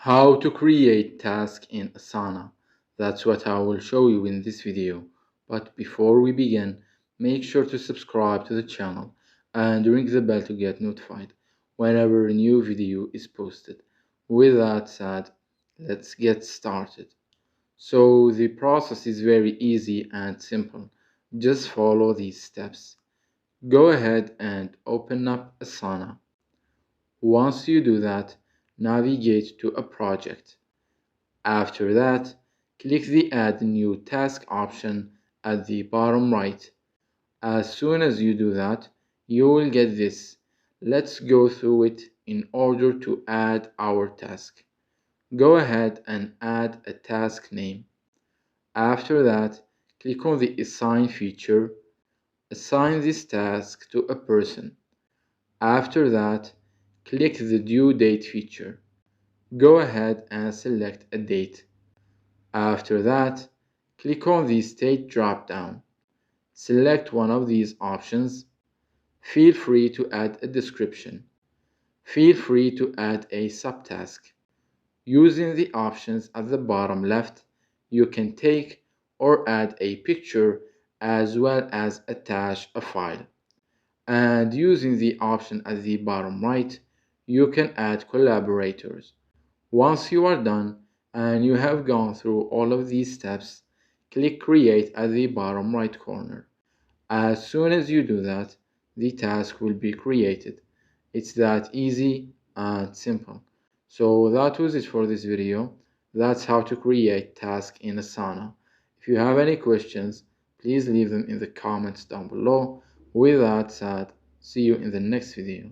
How to create task in Asana. That's what I will show you in this video. But before we begin, make sure to subscribe to the channel and ring the bell to get notified whenever a new video is posted. With that said, let's get started. So the process is very easy and simple. Just follow these steps. Go ahead and open up Asana. Once you do that, navigate to a project. After that, click the Add New Task option at the bottom right. As soon as you do that, you will get this. Let's go through it in order to add our task. Go ahead and add a task name. After that, click on the Assign feature. Assign this task to a person. After that, click the Due Date feature. Go ahead and select a date. After that, click on the State drop-down. Select one of these options. Feel free to add a description. Feel free to add a subtask. Using the options at the bottom left, you can take or add a picture as well as attach a file. And using the option at the bottom right, you can add collaborators. Once you are done and you have gone through all of these steps, click Create at the bottom right corner. As soon as you do that, the task will be created. It's that easy and simple. So that was it for this video. That's how to create tasks in Asana. If you have any questions, please leave them in the comments down below. With that said, see you in the next video.